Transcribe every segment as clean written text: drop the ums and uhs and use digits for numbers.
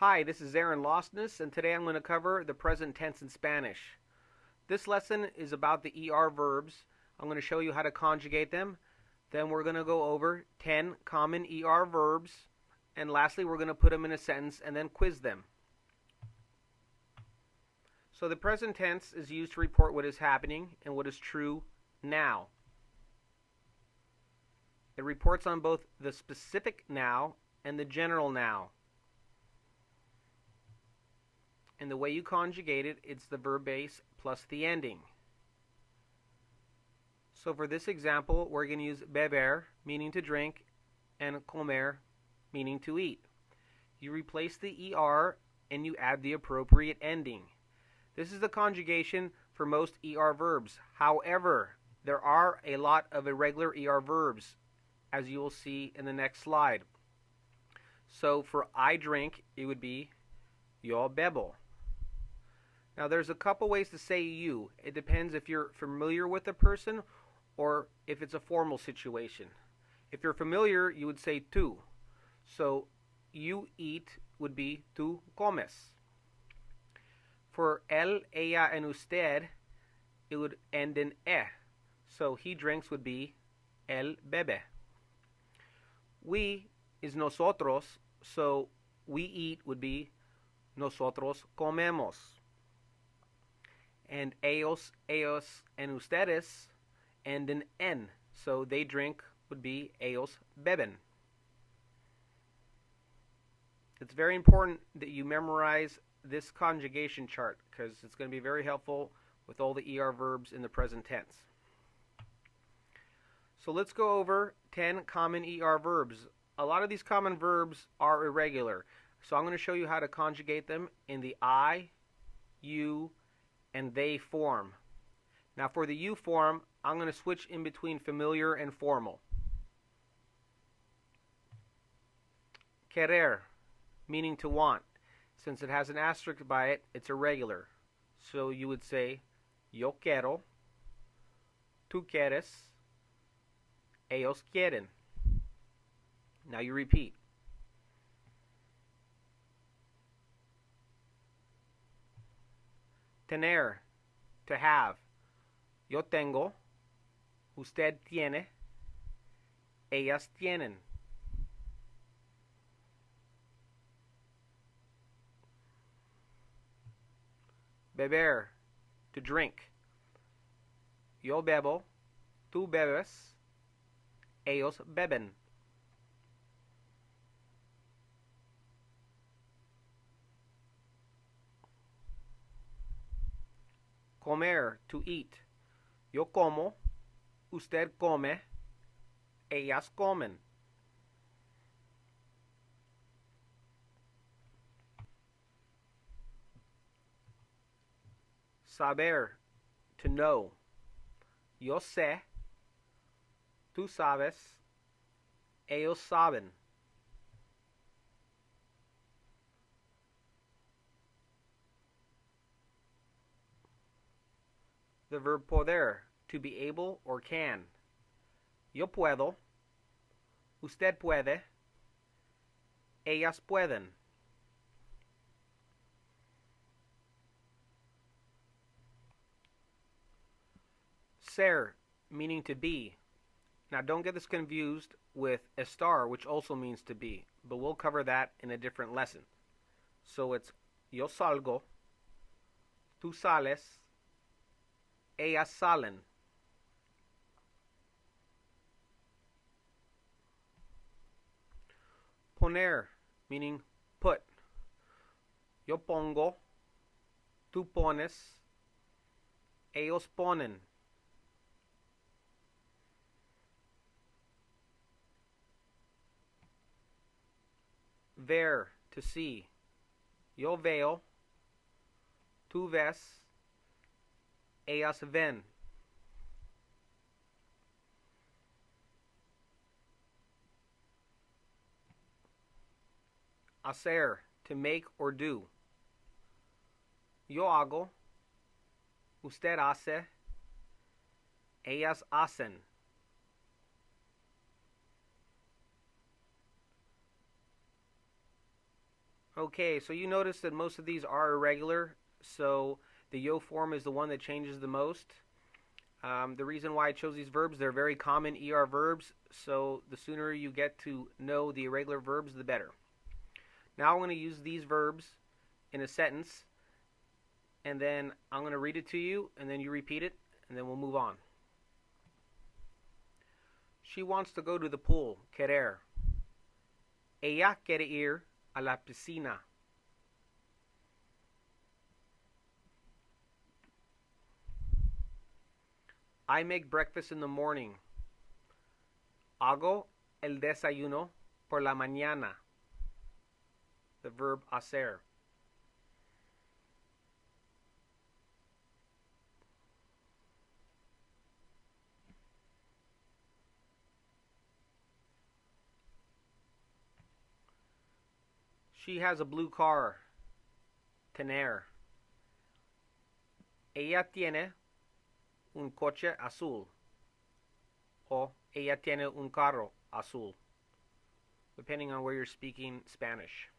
Hi, this is Aaron Lostness, and today I'm going to cover the present tense in Spanish. This lesson is about the ER verbs. I'm going to show you how to conjugate them. Then we're going to go over 10 common ER verbs. And lastly, we're going to put them in a sentence and then quiz them. So the present tense is used to report what is happening and what is true now. It reports on both the specific now and the general now. And the way you conjugate it, it's the verb base plus the ending. So for this example, we're going to use beber, meaning to drink, and comer, meaning to eat. You replace the ER and you add the appropriate ending. This is the conjugation for most ER verbs. However, there are a lot of irregular ER verbs, as you will see in the next slide. So for I drink, it would be yo bebo. Now there's a couple ways to say you. It depends if you're familiar with the person or if it's a formal situation. If you're familiar, you would say tú. So you eat would be tú comes. For él, ella, and usted, it would end in e. So he drinks would be él bebe. We is nosotros, so we eat would be nosotros comemos. And ellos, and ustedes end in en, so they drink would be ellos beben. It's very important that you memorize this conjugation chart because it's going to be very helpful with all the ER verbs in the present tense. So let's go over 10 common ER verbs. A lot of these common verbs are irregular, so I'm going to show you how to conjugate them in the I, you, and they form. Now for the you form, I'm going to switch in between familiar and formal. Querer, meaning to want. Since it has an asterisk by it, it's irregular. So you would say, yo quiero, tú quieres, ellos quieren. Now you repeat. Tener, to have. Yo tengo, usted tiene, ellas tienen. Beber, to drink. Yo bebo, tú bebes, ellos beben. Comer, to eat. Yo como, usted come, ellas comen. Saber, to know. Yo sé, tú sabes, ellos saben. The verb poder, to be able or can. Yo puedo, usted puede, ellas pueden. Ser, meaning to be. Now don't get this confused with estar, which also means to be, but we'll cover that in a different lesson. So it's yo salgo, tú sales, ellas salen. Poner, meaning put. Yo pongo, tú pones, ellos ponen. Ver, to see. Yo veo, tú ves, ellas ven. Hacer, to make or do. Yo hago, usted hace, ellas hacen. Okay, so you notice that most of these are irregular, so the yo form is the one that changes the most. The reason why I chose these verbs, they're very common ER verbs, so the sooner you get to know the irregular verbs, the better. Now I'm going to use these verbs in a sentence, and then I'm going to read it to you, and then you repeat it, and then we'll move on. She wants to go to the pool, querer. Ella quiere ir a la piscina. I make breakfast in the morning. Hago el desayuno por la mañana. The verb hacer. She has a blue car. Tener. Ella tiene un coche azul. O ella tiene un carro azul, depending on where you're speaking Spanish.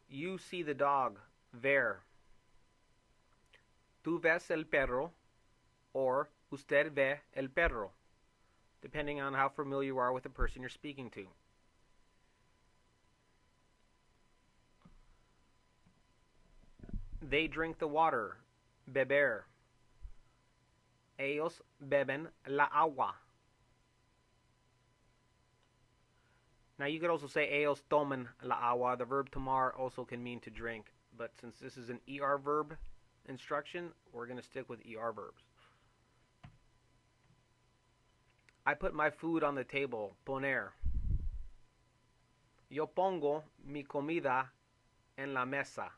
You see the dog. Ver. Tú ves el perro, or usted ve el perro, depending on how familiar you are with the person you're speaking to. They drink the water. Beber. Ellos beben la agua. Now you could also say ellos toman la agua. The verb tomar also can mean to drink, but since this is an ER verb instruction, we're going to stick with ER verbs. I put my food on the table. Poner. Yo pongo mi comida en la mesa.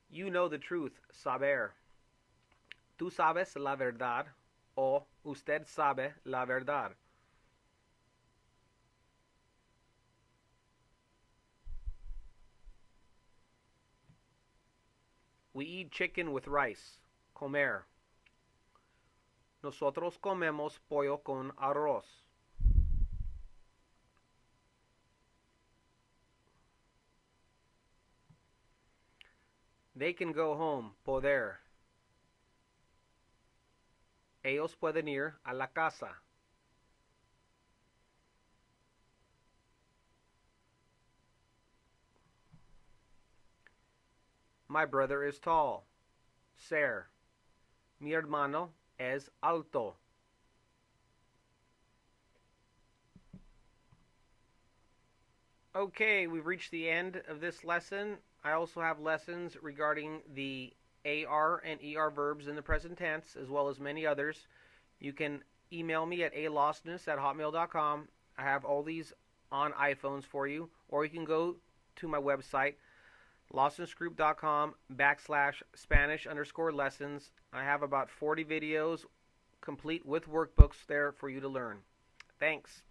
You know the truth. Saber. Tú sabes la verdad, o usted sabe la verdad. We eat chicken with rice. Comer. Nosotros comemos pollo con arroz. They can go home. Poder. Ellos pueden ir a la casa. My brother is tall. Ser. Mi hermano es alto. Okay, we've reached the end of this lesson. I also have lessons regarding the AR and ER verbs in the present tense, as well as many others. You can email me at alostness@hotmail.com. I have all these on iPhones for you, or you can go to my website, lostnessgroup.com/Spanish_lessons. I have about 40 videos complete with workbooks there for you to learn. Thanks.